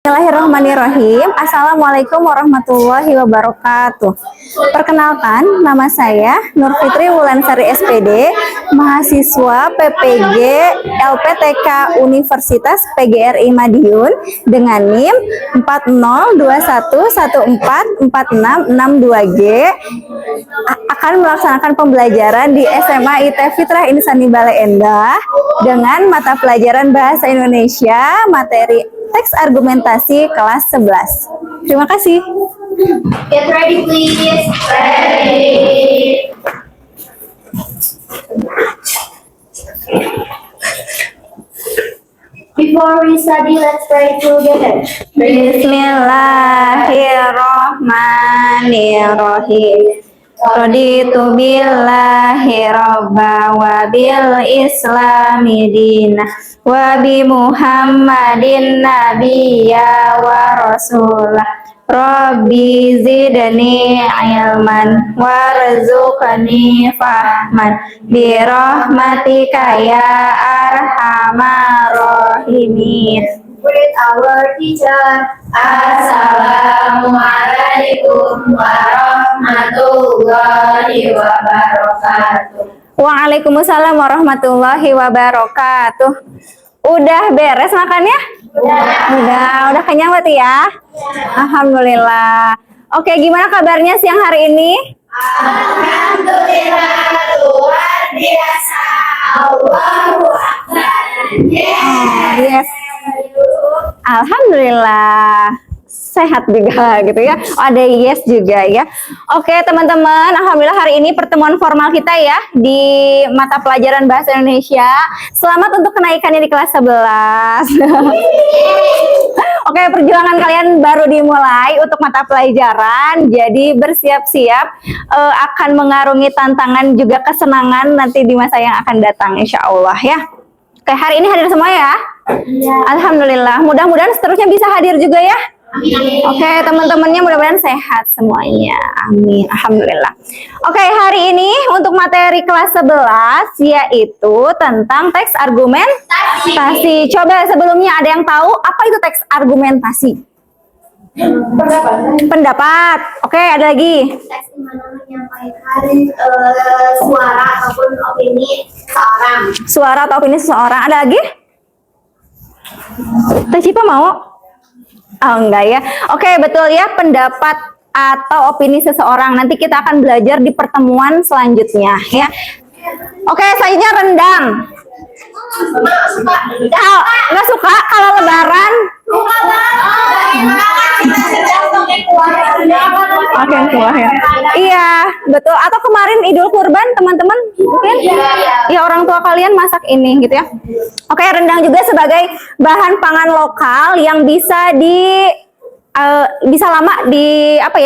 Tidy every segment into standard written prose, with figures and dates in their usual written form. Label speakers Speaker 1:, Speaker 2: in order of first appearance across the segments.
Speaker 1: Bismillahirrahmanirrahim. Assalamualaikum warahmatullahi wabarakatuh. Perkenalkan, nama saya Nur Fitri Wulansari SPD, mahasiswa PPG LPTK Universitas PGRI Madiun dengan NIM 4021144662G akan melaksanakan pembelajaran di SMA IT Fitrah Insani Bale Endah dengan mata pelajaran Bahasa Indonesia materi teks argumentasi kelas 11. Terima kasih.
Speaker 2: Get ready, please. Ready. Before we study, let's pray together.
Speaker 1: Bismillahirrahmanirrahim. Raditu billahi robba wa bil islami dinah wa bi muhammadin nabiyya wa rasulah. Rabbi zidni ilman warzuqni fahman bi rahmatika ya arhamar rahimin.
Speaker 2: With our teacher, Assalamualaikum warahmatullahi wabarakatuh.
Speaker 1: Waalaikumsalam warahmatullahi wabarakatuh. Udah beres makannya? Udah kenyang berarti ya? Alhamdulillah. Oke, gimana kabarnya siang hari ini?
Speaker 2: Alhamdulillah, luar biasa. Allahu Akbar.
Speaker 1: Yes. Alhamdulillah. Sehat juga gitu ya. Oh, ada yes juga ya. Oke teman-teman, alhamdulillah hari ini pertemuan formal kita ya di mata pelajaran Bahasa Indonesia. Selamat untuk kenaikannya di kelas 11. Oke, perjuangan kalian baru dimulai untuk mata pelajaran. Jadi bersiap-siap akan mengarungi tantangan juga kesenangan nanti di masa yang akan datang insya Allah ya. Oke, hari ini hadir semua ya?
Speaker 2: Ya.
Speaker 1: Alhamdulillah. Mudah-mudahan seterusnya bisa hadir juga ya.
Speaker 2: Amin.
Speaker 1: Oke, teman-temannya mudah-mudahan sehat semuanya. Amin. Alhamdulillah. Oke, hari ini untuk materi kelas 11 yaitu tentang teks argumentasi. Coba sebelumnya ada yang tahu apa itu teks argumentasi? Pendapat. Oke, ada lagi.
Speaker 2: Teks di mana menyampaikan suara ataupun opini seseorang.
Speaker 1: Suara atau opini seseorang. Ada lagi? Teh Cipa mau? Oh, enggak ya. Oke, betul ya, pendapat atau opini seseorang. Nanti kita akan belajar di pertemuan selanjutnya ya. Oke, selanjutnya rendang. Nggak suka kalau lebaran? Oke, ya. Iya, betul. Atau kemarin Idul Kurban, teman-teman mungkin? Ya, orang tua kalian masak ini gitu ya. Oke, rendang juga sebagai bahan pangan lokal yang bisa bisa lama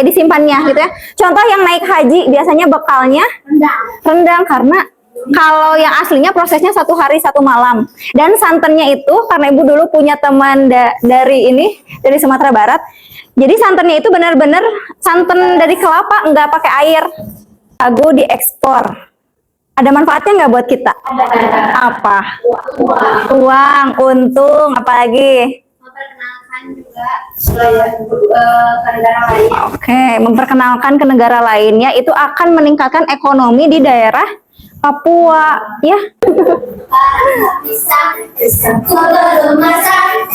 Speaker 1: disimpannya gitu ya. Contoh yang naik haji biasanya bekalnya rendang karena kalau yang aslinya prosesnya 1 hari 1 malam. Dan santannya itu karena ibu dulu punya teman dari Sumatera Barat. Jadi santannya itu benar-benar santan dari kelapa, nggak pakai air. Sagu diekspor. Ada manfaatnya nggak buat kita? Apa? Uang, untung, apalagi?
Speaker 2: Memperkenalkan juga ke negara lain.
Speaker 1: Oke, memperkenalkan ke negara lainnya itu akan meningkatkan ekonomi di daerah Papua, ya.
Speaker 2: Sebelum masak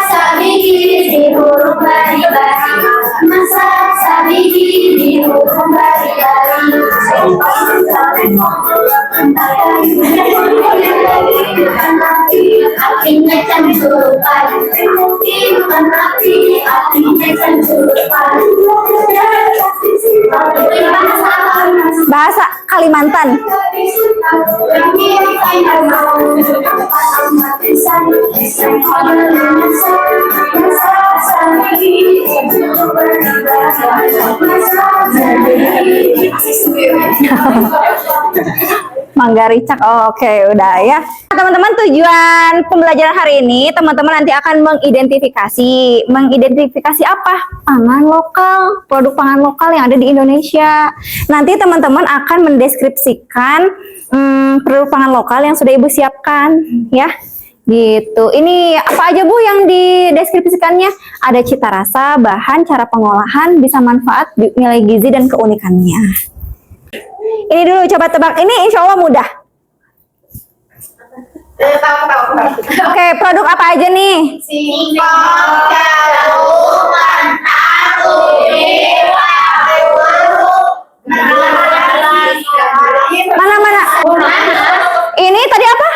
Speaker 2: sabiki di huruf bari-bari, masak sabiki di huruf bari-bari. Artinya candupan, artinya candupan.
Speaker 1: Bahasa Kalimantan. Manggaricak. Oke, udah ya. Teman-teman, tujuan pembelajaran hari ini teman-teman nanti akan mengidentifikasi apa? Pangan lokal, produk pangan lokal yang ada di Indonesia. Nanti teman-teman akan mendeskripsikan produk pangan lokal yang sudah Ibu siapkan ya. Gitu. Ini apa aja Bu yang dideskripsikannya? Ada cita rasa, bahan, cara pengolahan, bisa manfaat, nilai gizi dan keunikannya. Ini dulu coba tebak. Ini insya Allah mudah.
Speaker 2: Tahu.
Speaker 1: Oke, produk apa aja nih?
Speaker 2: Singkong, jagung, tahu, dewa,
Speaker 1: Mana? Ini tadi apa?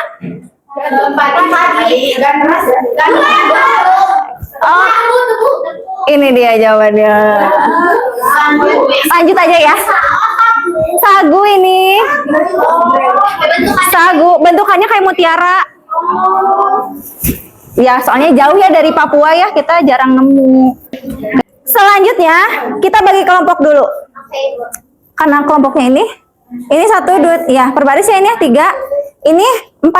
Speaker 1: Oh, ini dia jawabannya. Lanjut aja ya. Sagu ini. Sagu, bentukannya kayak mutiara. Ya, soalnya jauh ya dari Papua ya, kita jarang nemu. Selanjutnya, kita bagi kelompok dulu. Karena kelompoknya ini 1, 2, ya perbaris ya ini ya 3, ini 4.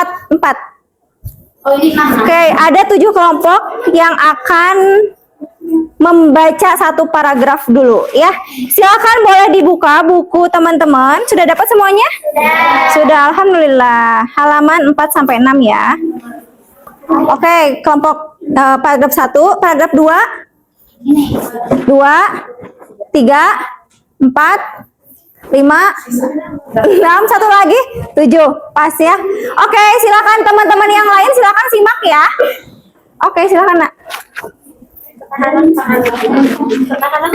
Speaker 1: Oke, ada 7 kelompok yang akan membaca satu paragraf dulu ya. Silakan boleh dibuka buku teman-teman. Sudah dapat semuanya? Sudah, alhamdulillah. Halaman 4 sampai 6 ya. Oke, kelompok paragraf 1, paragraf 2, 3, 4, 5, 6, satu lagi 7, pas ya. Oke, silakan teman-teman yang lain silakan simak ya. Oke, silakan Nak.
Speaker 2: Ketahanan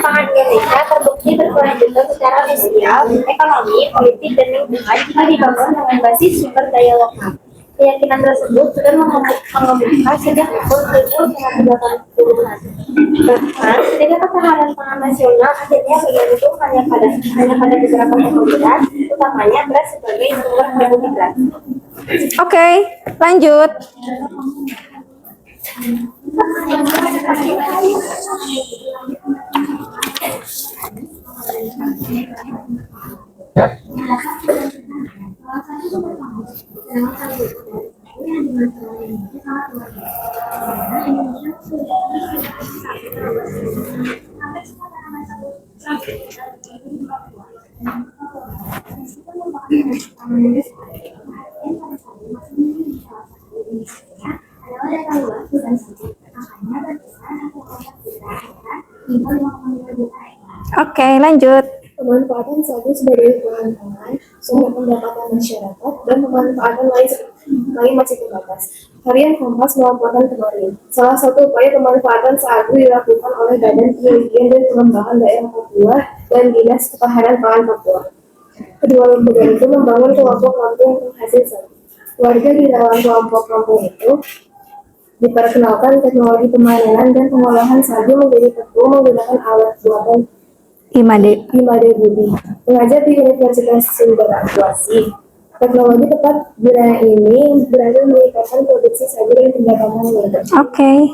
Speaker 2: pangan Indonesia terbukti berkelanjutan secara sosial, ekonomi, politik, dan lingkungan jika dibangun dengan basis sumber daya lokal. Keyakinan tersebut sudah mengemuka sejak tahun 1980-an. Bahkan, ketika ketahanan pangan nasional akhirnya bergantung hanya pada beberapa komoditas, utamanya beras sebagai sumber karbohidrat.
Speaker 1: Oke, lanjut. Oke, lanjut.
Speaker 3: Pemanfaatan sagu sebagai bahan pangan, sumber pendapatan masyarakat, dan pemanfaatan lain masih terbatas. Harian Kompas melaporkan kemarin, salah satu upaya pemanfaatan sagu dilakukan oleh Badan Penelitian dan Pengembangan Daerah Papua dan Dinas Ketahanan Pangan Papua. Kedua lembaga itu membangun kelompok kampung penghasil sagu. Warga di dalam kelompok kampung itu diperkenalkan teknologi pemanenan dan pengolahan sagu menjadi tepung menggunakan alat buatan
Speaker 1: Imade.
Speaker 3: Budi, mengajar di Universitas Sumber Akuasi. Teknologi tepat guna ini berhasil meningkatkan produksi sagu dan pendapatan warga.
Speaker 1: Oke.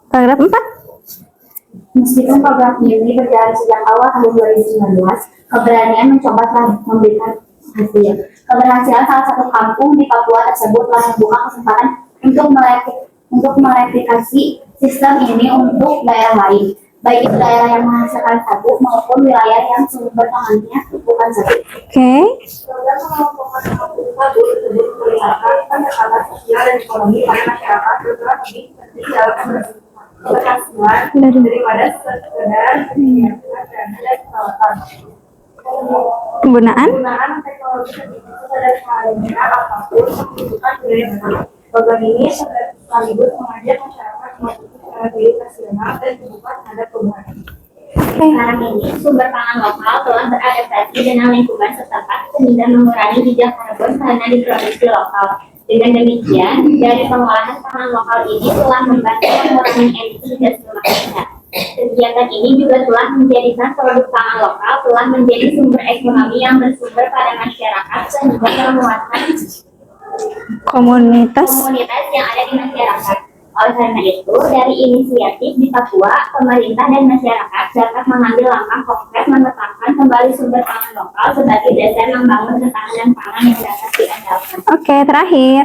Speaker 1: Paragraf 4.
Speaker 2: Meskipun program ini berjalan sejak awal tahun 2019, keberanian mencoba telah memberikan hasil. Keberhasilan salah satu kampung di Papua tersebut telah membuka kesempatan untuk mereplikasi sistem ini untuk daerah lain, baik itu daerah yang menghasilkan sagu maupun wilayah yang sumber pangannya bukan sagu.
Speaker 1: Oke.
Speaker 3: Program pengelompokan kampung sagu tersebut memperlihatkan pendekatan sosial dan ekonomi pada masyarakat bergerak lebih penting dalam keberhasilan daripada sekedar penyiapan dana dan perawatan.
Speaker 1: Penggunaan.
Speaker 3: Penggunaan teknologi sederhana apapun membutuhkan biaya besar. Program ini sekaligus mengajak masyarakat memiliki cara hidup rasional dan terbuka terhadap perubahan.
Speaker 2: Sekarang ini, sumber pangan lokal telah beradaptasi dengan lingkungan setempat sehingga mengurangi jejak karbon karena diproduksi lokal. Dengan demikian, dari pengolahan pangan lokal ini telah membantu mengurangi emisi gas rumah kaca. Kegiatan ini juga telah menjadikan produk pangan lokal telah menjadi sumber ekonomi yang bersumber pada masyarakat sehingga menguatkan
Speaker 1: Komunitas.
Speaker 2: yang ada di masyarakat. Oleh karena itu, dari inisiatif di Papua, pemerintah dan masyarakat dapat mengambil langkah konkret menetapkan kembali sumber pangan lokal sebagai dasar membangun ketahanan pangan yang dapat diandalkan.
Speaker 1: Oke, terakhir.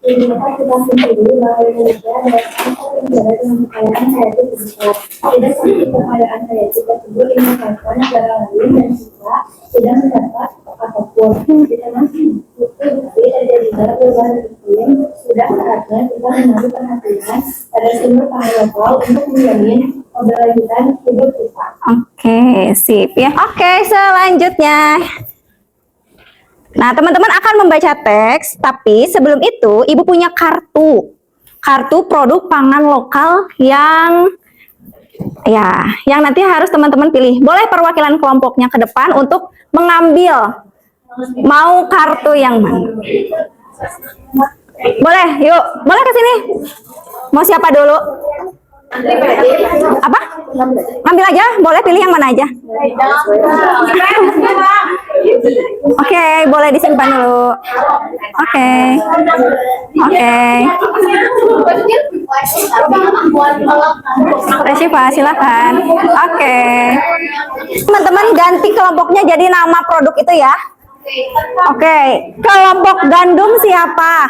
Speaker 3: Indonesia sudah sendiri bahwa Indonesia adalah satu negara dengan kekayaan hayati besar. Tidak sedikit kekayaan hayati tersebut dimanfaatkan negara lain dan juga tidak mendapat apapun. Di tengah bukti dari negara perubahan iklim Sudah saatnya kita menaruh perhatian pada sumber pangan lokal untuk menjamin keberlanjutan hidup kita.
Speaker 1: Oke, sip ya. Oke, selanjutnya. Nah, teman-teman akan membaca teks, tapi sebelum itu Ibu punya kartu. Kartu produk pangan lokal yang nanti harus teman-teman pilih. Boleh perwakilan kelompoknya ke depan untuk mengambil mau kartu yang mana. Boleh, yuk. Boleh ke sini. Mau siapa dulu? Apa? Ambil aja, boleh pilih yang mana aja. Oke, boleh disimpan dulu. Oke. Resifa, silakan. Oke. Teman-teman ganti kelompoknya jadi nama produk itu ya. Oke, kelompok gandum siapa?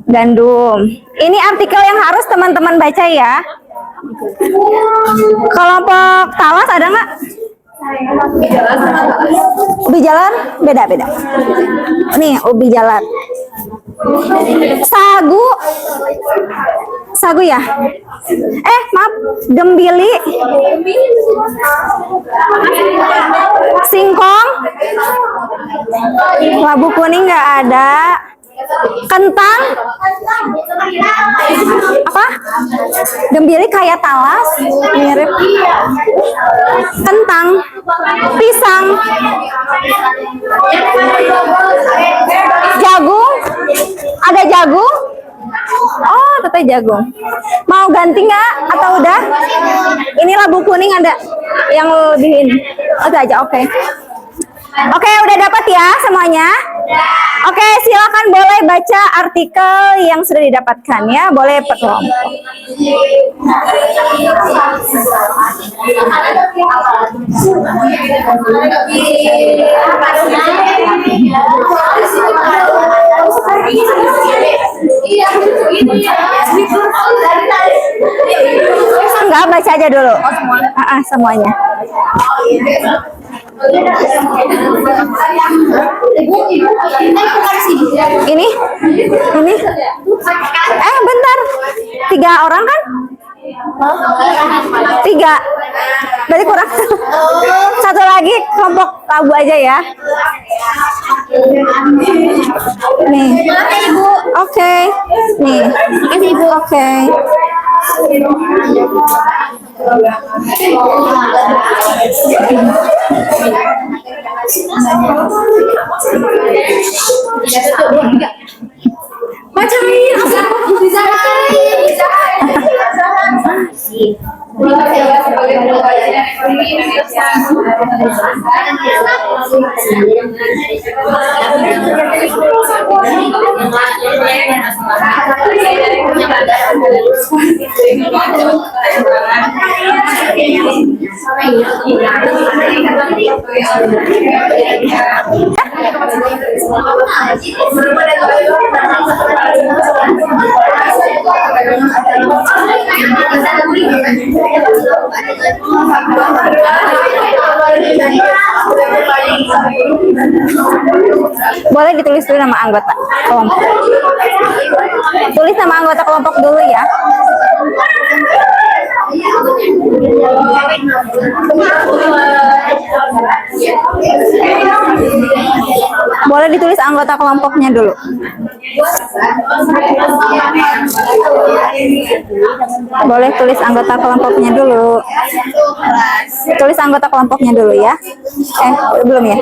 Speaker 1: Gandum. Ini artikel yang harus teman-teman baca ya. Kelompok talas ada nggak? Ubi jalan beda-beda. Nih ubi jalan. Sagu ya? Maaf, gembili. Singkong. Labu kuning nggak ada. Kentang. Apa? Gembili kayak talas, mirip. Kentang. Pisang. Jagung. Ada jagung? Oh, teteh jagung. Mau ganti nggak? Atau udah? Ini labu kuning ada yang lebih ini. Oke aja, oke. Oke, udah dapat ya semuanya? Oke, silakan boleh baca artikel yang sudah didapatkan ya. Boleh per kelompok. Enggak, baca aja dulu. Semuanya. Ini bentar, 3 orang kan? 3 berarti kurang. Satu lagi kelompok labu aja ya. Nih, oke. Nih, oke. Bacain boleh ditulis dulu nama anggota kelompok. Tulis nama anggota kelompok dulu ya. Boleh ditulis anggota kelompoknya dulu. Boleh tulis anggota kelompoknya dulu. Tulis anggota kelompoknya dulu ya. Belum ya?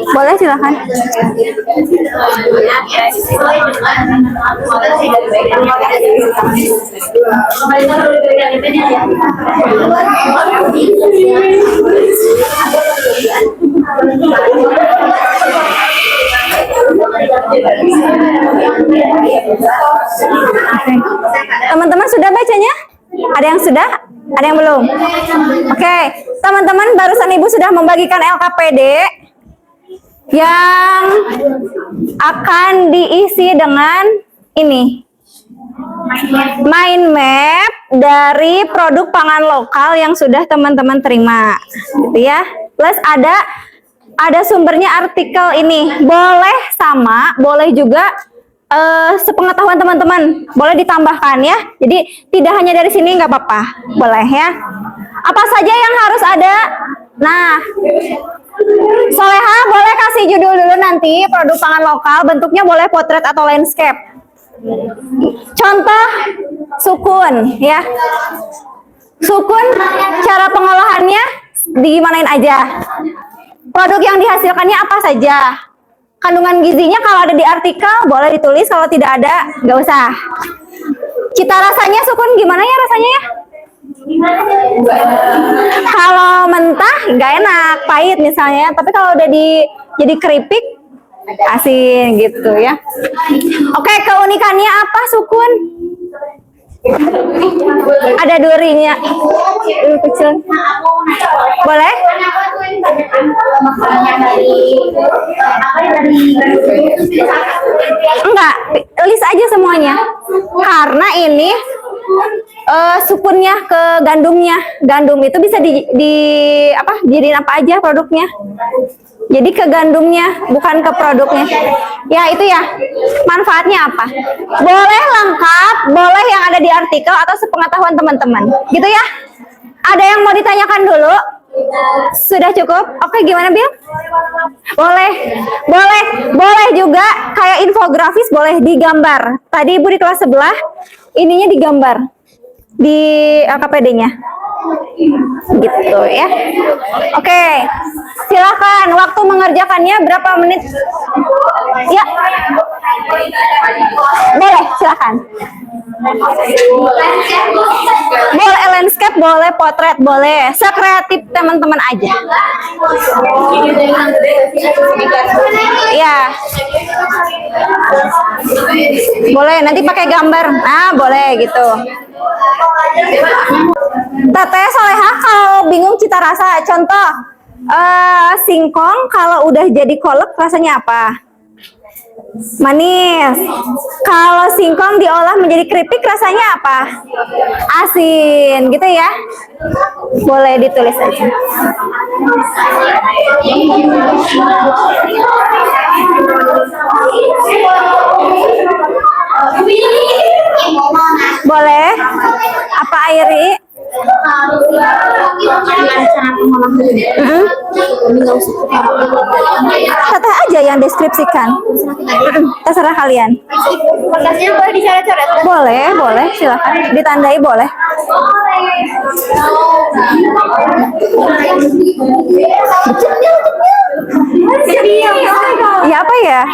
Speaker 1: Boleh, silakan. Teman-teman sudah bacanya? Ada yang sudah? Ada yang belum? Oke, teman-teman, barusan Ibu sudah membagikan LKPD yang akan diisi dengan ini. Mind map dari produk pangan lokal yang sudah teman-teman terima, gitu ya. Plus ada sumbernya artikel ini. Boleh sama, boleh juga sepengetahuan teman-teman, boleh ditambahkan ya. Jadi tidak hanya dari sini, nggak apa-apa, boleh ya. Apa saja yang harus ada? Nah, Soleha boleh kasih judul dulu nanti, produk pangan lokal, bentuknya boleh potret atau landscape. Contoh sukun ya. Sukun cara pengolahannya digimanain aja. Produk yang dihasilkannya apa saja. Kandungan gizinya kalau ada di artikel boleh ditulis, kalau tidak ada nggak usah. Cita rasanya sukun gimana ya rasanya ya? Kalau mentah nggak enak, pahit misalnya. Tapi kalau udah jadi keripik, asin gitu ya. Oke, keunikannya apa sukun? Ada durinya. Kecil. Boleh? Enggak, list aja semuanya. Karena ini sukunnya ke gandumnya. Gandum itu bisa jadiin apa aja produknya. Jadi ke gandumnya, bukan ke produknya. Ya itu ya, manfaatnya apa? Boleh lengkap, boleh yang ada di artikel atau sepengetahuan teman-teman. Gitu ya. Ada yang mau ditanyakan dulu? Sudah cukup? Oke, gimana Bil? Boleh juga kayak infografis boleh digambar. Tadi Ibu di kelas sebelah, ininya digambar di LKPD-nya. Gitu ya. Oke, silakan. Waktu mengerjakannya berapa menit? Ya, boleh, silakan. Boleh landscape, boleh potret, boleh. Sekreatif teman-teman aja. Ya. Boleh, nanti pakai gambar. Nah, boleh gitu. Teteh Soleha kalau bingung cita rasa, contoh singkong kalau udah jadi kolak rasanya apa? Manis. Kalau singkong diolah menjadi keripik rasanya apa? Asin, gitu ya. Boleh ditulis aja. Boleh. Apa Airi? Teteh aja yang deskripsikan. Terserah kalian.
Speaker 2: Kertasnya boleh dicoret-coret.
Speaker 1: Boleh, silakan. Ditandai boleh. Ya apa ya?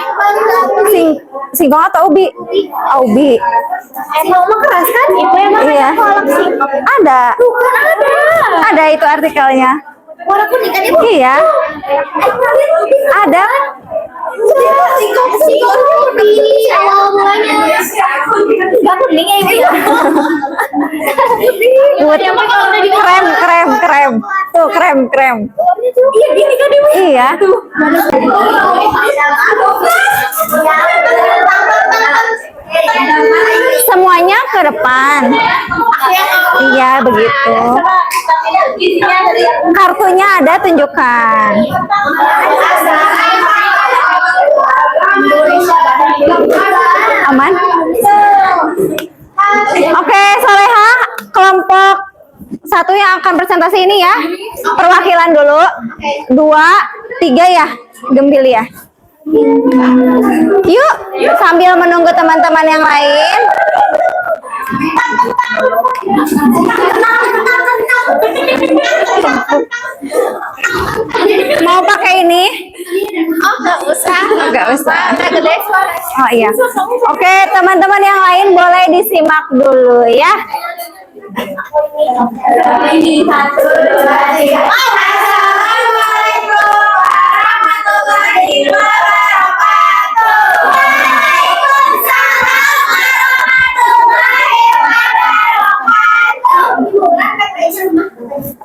Speaker 1: Singkong atau ubi? Ubi.
Speaker 2: Emang keras kan? Ibu emang
Speaker 1: Iya.
Speaker 2: kolak singkong.
Speaker 1: Ada.
Speaker 2: Bukan ada.
Speaker 1: Ada itu artikelnya.
Speaker 2: Warna kuning kan ibu?
Speaker 1: Iya. Ada.
Speaker 2: Singkong kuning. Awalnya. Enggak kuning ya ibu ya?
Speaker 1: Buat krem. Tuh krem.
Speaker 2: Iya gini kan ibu?
Speaker 1: Iya. Semuanya ke depan. Iya begitu. Kartunya ada, tunjukkan. Aman? Oke, Soleha, kelompok satu yang akan presentasi ini ya. Perwakilan dulu. 2, 3 ya, Gembil ya. Yuk, sambil menunggu teman-teman yang lain. Mau pakai ini? Nggak usah. Oh iya. Oke, teman-teman yang lain boleh disimak dulu ya.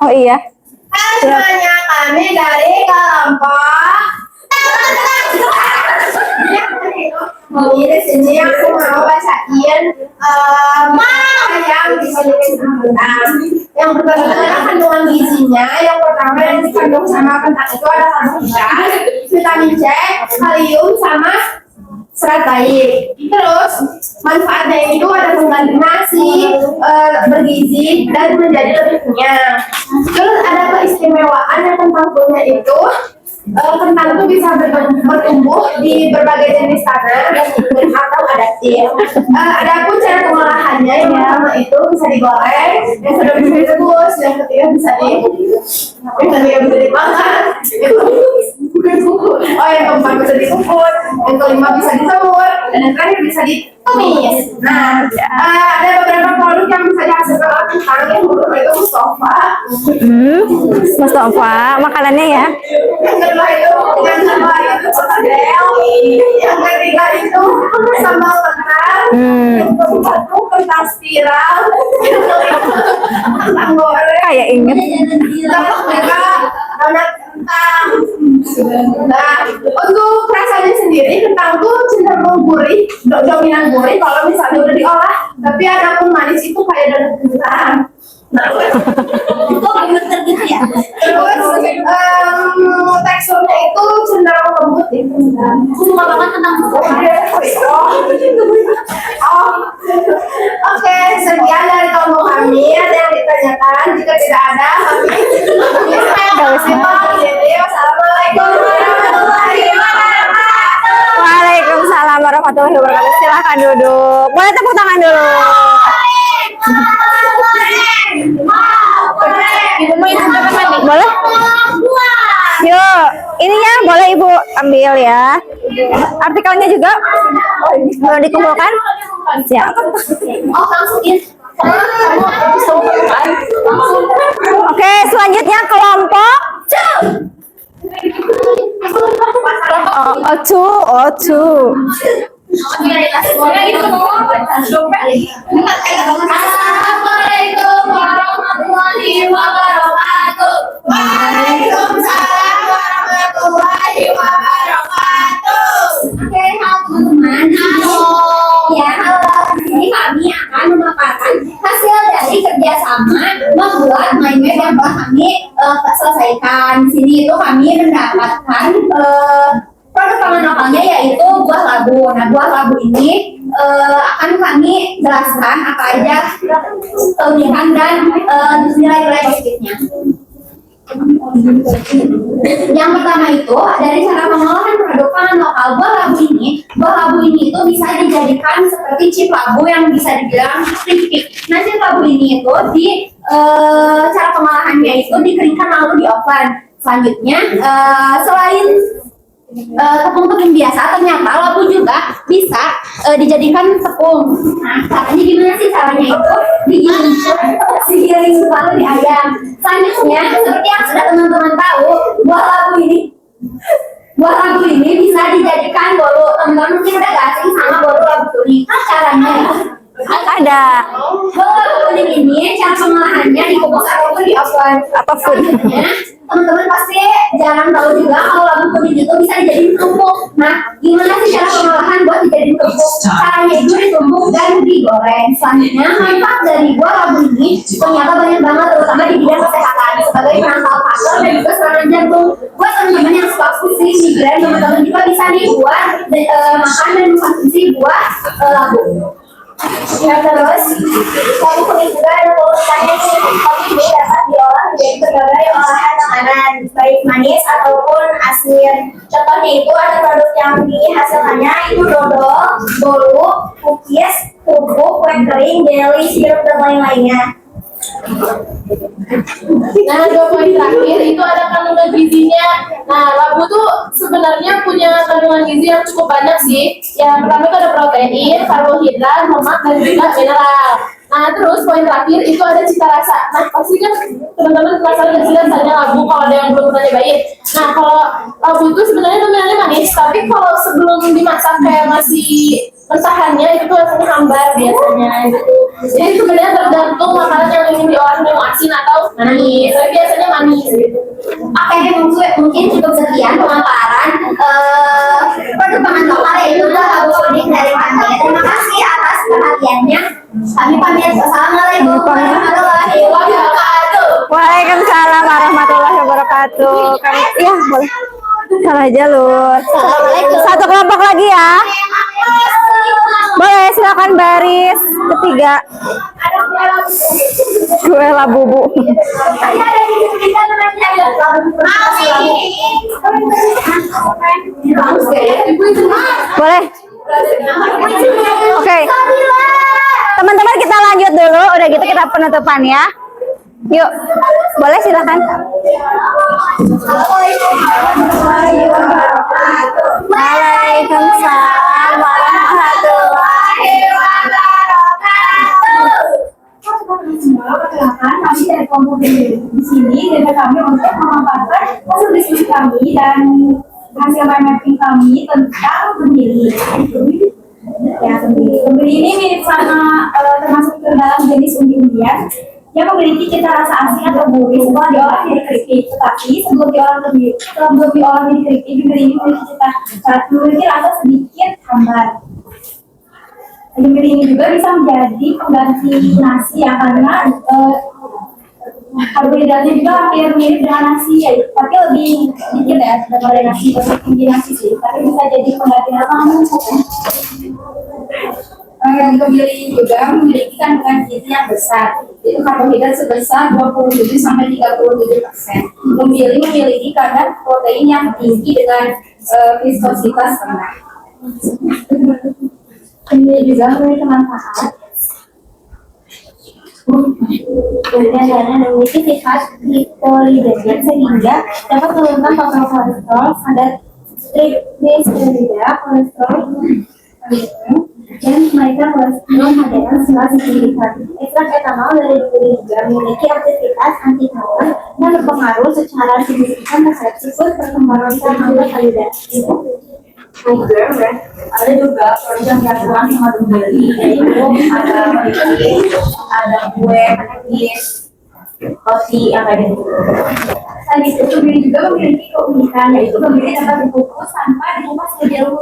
Speaker 1: Oh iya.
Speaker 2: Semuanya kami dari kelompok. Ini di sini aku mau bacain
Speaker 3: kemudian yang dimiliki kentang. Yang berdasarkan kandungan gizinya, yang pertama yang dikandung sama kentang itu ada karbohidrat, vitamin C, kalium, sama serat baik. Terus manfaatnya itu ada mengganti nasi, bergizi dan menjadi lebih kenyang. Terus ada keistimewaan yang kentang punya itu, kentang itu bisa bertumbuh di berbagai jenis tanah dan iklim atau adaptif. Adapun cara pengolahannya, yang pertama itu bisa digoreng, yang kedua bisa direbus, yang ketiga bisa dimakan. Oh, yang keempat bisa dikukus, yang kelima bisa disemur, dan yang terakhir bisa ditumis. Nah, ada beberapa produk yang bisa dihasilkan oleh kentang, yang pertama itu Mustafa.
Speaker 1: Mustafa, makanannya ya.
Speaker 3: Yang kedua itu perkedel, yang ketiga itu sambal kentang, yang keempat itu kentang spiral, yang kelima kentang goreng,
Speaker 1: Kayak inget.
Speaker 3: yang kelima donat kentang. Nah, untuk rasanya sendiri kentang tuh cenderung gurih, dominan gurih kalau misalnya udah diolah. Tapi ada pun manis itu kayak donat kentang. Nah,
Speaker 2: Kok bener gitu ya?
Speaker 3: terus teksturnya itu cenderung lembut ya.
Speaker 2: Aku suka banget tentang
Speaker 3: Oke, sekian dari kelompok kami. Ada yang ditanyakan? Jika tidak ada, Wassalamualaikum warahmatullahi wabarakatuh.
Speaker 1: Waalaikumsalam warahmatullahi wabarakatuh. Silahkan duduk. Boleh tepuk tangan dulu. Boleh? Yuk, ininya boleh Ibu ambil ya. Artikelnya juga boleh dikumpulkan. Siap.
Speaker 2: Oh, langsungin.
Speaker 1: Oke, selanjutnya kelompok O2.
Speaker 2: Assalamualaikum warahmatullahi wabarakatuh.
Speaker 3: Waalaikumsalam warahmatullahi wabarakatuh.
Speaker 2: Oke, halo teman-teman. Halo. Ya, halo. Ini kami akan memaparkan hasil dari kerjasama membuat mind map yang telah kami selesaikan. Di sini itu kami mendapatkan produk pangan lokalnya yaitu buah labu. Nah, buah labu ini akan kami jelaskan apa aja kelebihan dan nilai-nilai positifnya. Yang pertama itu dari cara pengolahan produk pangan lokal buah labu ini itu bisa dijadikan seperti chip labu yang bisa dibilang keripik. Nah, chip labu ini itu di cara pengolahannya itu dikeringkan lalu di oven. Selanjutnya selain tepung-tepung biasa, ternyata labu juga bisa dijadikan tepung. Nah, caranya gimana sih? Caranya itu digiling lalu diayam. Selanjutnya, seperti yang sudah teman-teman tahu, buah labu ini bisa dijadikan bolu. Teman-teman mungkin udah gak asing sama bolu labu kuning. Nah, caranya
Speaker 1: Ada
Speaker 2: bolu labu kuning ini cara pengolahannya dikukus ataupun di oven.
Speaker 1: apapun.
Speaker 2: Teman-teman pasti jangan tahu juga kalau labu kuning itu bisa dijadiin kerupuk. Nah, gimana sih cara pengolahan buat dijadiin kerupuk? Caranya itu ditumbuk dan digoreng. Selanjutnya, manfaat dari buah labu ini ternyata banyak banget, terutama di bidang kesehatan sebagai penangkal kanker dan juga serangan jantung. Buat teman-teman yang suka pusing, migrain, teman-teman juga bisa nih buat makan dan mengkonsumsi buah labu. Ya, terus labu kuning juga ada pengolahannya sih. Labu ini dapat diolah menjadi berbagai olahan makanan, baik manis ataupun asin. Contohnya itu ada produk yang dihasilkannya itu dodol, bolu, cookies, kerupuk, kue kering, jelly, sirup dan lain-lainnya.
Speaker 4: Nah, 2 poin terakhir itu ada kandungan gizinya. Nah, labu tuh sebenarnya punya kandungan gizi yang cukup banyak sih. Yang pertama itu ada protein, karbohidrat, lemak, dan juga mineral. Nah, terus poin terakhir itu ada cita rasa. Nah, pasti kan teman-teman penasaran nggak sih rasanya labu kalau ada yang belum pernah nyobain. Nah, kalau labu itu sebenarnya nominalnya manis, tapi kalau sebelum dimasak kayak masih mentahannya itu rasanya hambar biasanya gitu. Jadi sebenarnya tergantung makanan yang ingin diolah mau asin atau manis. Tapi biasanya manis gitu.
Speaker 2: Oke, mungkin cukup sekian pemaparan produk pangan lokal yaitu labu kuning dari kami. Terima kasih atas perhatian. Kami pamit. Assalamualaikum warahmatullahi wabarakatuh.
Speaker 1: Waalaikumsalam warahmatullahi wabarakatuh. Kami, ya boleh. Salah jalur. Satu kelompok lagi ya. Boleh, silakan baris ketiga. Gue labubu. Boleh. Oke. Teman-teman kita lanjut dulu. Udah gitu kita penutupan ya. Yuk. Boleh silakan. Waalaikumsalam warahmatullahi wabarakatuh.
Speaker 2: Perkenalkan, kami dari kelompok di sini dan kami untuk memaparkan hasil diskusi kami dan hasil mind mapping kami tentang kemiri. Ya, kemiri ini mirip sama termasuk ke dalam jenis umbi-umbian yang memiliki cita rasa asin atau gurih setelah diolah jadi keripik. Tetapi sebelum diolah jadi keripik, kemiri ini memiliki rasa sedikit hambar. Kemiri ini juga bisa menjadi pengganti nasi ya, karena karbohidratnya juga hampir mirip dengan nasi ya, tapi lebih sedikit ya daripada nasi, lebih tinggi nasi sih, tapi bisa jadi pengganti nasi. Kemiri juga memiliki kandungan gizi yang besar, itu karbohidrat sebesar 27-37%. Kemiri memiliki kadar protein yang tinggi dengan viskositas rendah. Kemiri juga memiliki manfaat dan memiliki sifat hipolidemian sehingga dapat menurunkan total kolesterol, standar triglycerida, kolesterol dan menaikkan kolesterol harian secara signifikan. Ekstrak etanol dari kemiri juga memiliki aktivitas antikanker dan berpengaruh secara signifikan terhadap siklus perkembangan sel kanker payudara. Ada juga program gabungan sama kembali, yaitu ada kue, pancakes, roti yang ada di situ. Selain itu, kemiri juga memiliki keunikan, yaitu kemiri dapat dikukus tanpa dikupas lebih dahulu.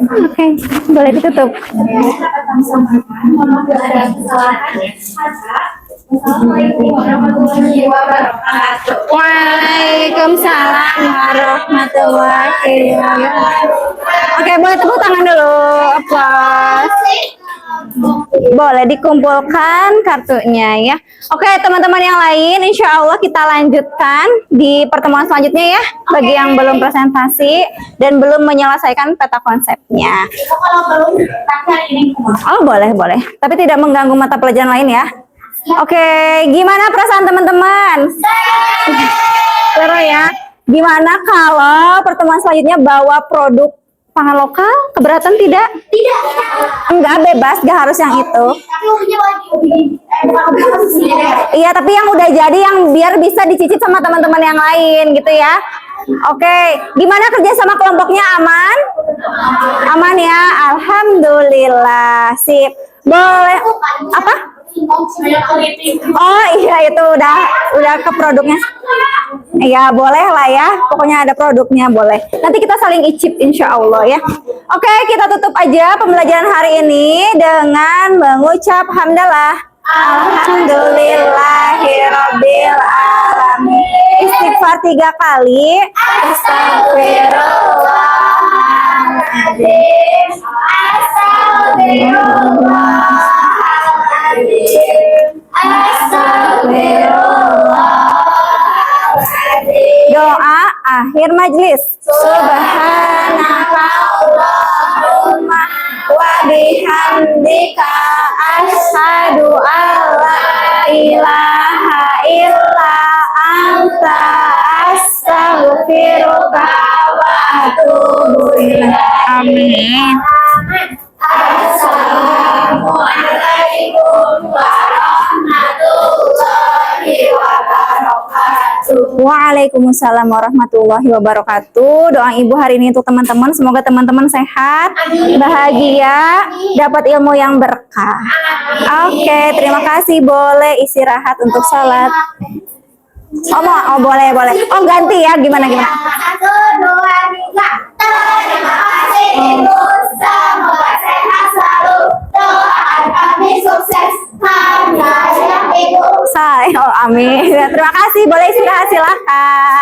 Speaker 1: Oke, boleh ditutup.
Speaker 2: Dapat kami sampaikan, mohon maaf bila ada kesalahan. Assalamualaikum warahmatullahi wabarakatuh.
Speaker 1: Waalaikumsalam warahmatullahi wabarakatuh. Oke, boleh tepuk tangan dulu. Applause. Boleh dikumpulkan kartunya ya. Oke, teman-teman yang lain, insya Allah kita lanjutkan di pertemuan selanjutnya ya. Bagi yang belum presentasi dan belum menyelesaikan peta konsepnya.
Speaker 2: Kalau belum tak ini
Speaker 1: Oh, boleh. Tapi tidak mengganggu mata pelajaran lain ya. Oke, gimana perasaan teman-teman? Seru ya. Gimana kalau pertemuan selanjutnya bawa produk pangan lokal? Keberatan tidak?
Speaker 2: Tidak.
Speaker 1: Enggak, bebas, gak harus yang itu.
Speaker 2: Tapi ubinya wajib.
Speaker 1: Iya, tapi yang udah jadi yang biar bisa dicicip sama teman-teman yang lain gitu ya. Oke, gimana kerja sama kelompoknya, aman? Aman ya, alhamdulillah. Sip. Boleh apa? Oh iya, itu udah ke produknya. Iya, boleh lah ya. Pokoknya ada produknya, boleh. Nanti kita saling icip insya Allah ya. Oke, kita tutup aja pembelajaran hari ini dengan mengucap hamdalah. Alhamdulillahirabbil alamin. Istighfar 3 kali. Astagfirullahaladzim. Astagfirullahaladzim. Doa akhir majlis. Subhanakallahumma wa bihamdika asyhadu alla ilaha illa anta astaghfiruka wa atubu ilaik. Amin. Assalamualaikum warahmatullahi wabarakatuh. Waalaikumsalam warahmatullahi wabarakatuh. Doa ibu hari ini untuk teman-teman, semoga teman-teman sehat, bahagia, dapat ilmu yang berkah. Oke, terima kasih. Boleh istirahat untuk sholat. Oh boleh. Oh ganti ya, gimana?
Speaker 2: 1, 2, 3. Terima kasih. semoga sehat selalu, doakan kami sukses, hanya yang ibu.
Speaker 1: Oh, amin. Terima kasih. Boleh istirahat, silakan.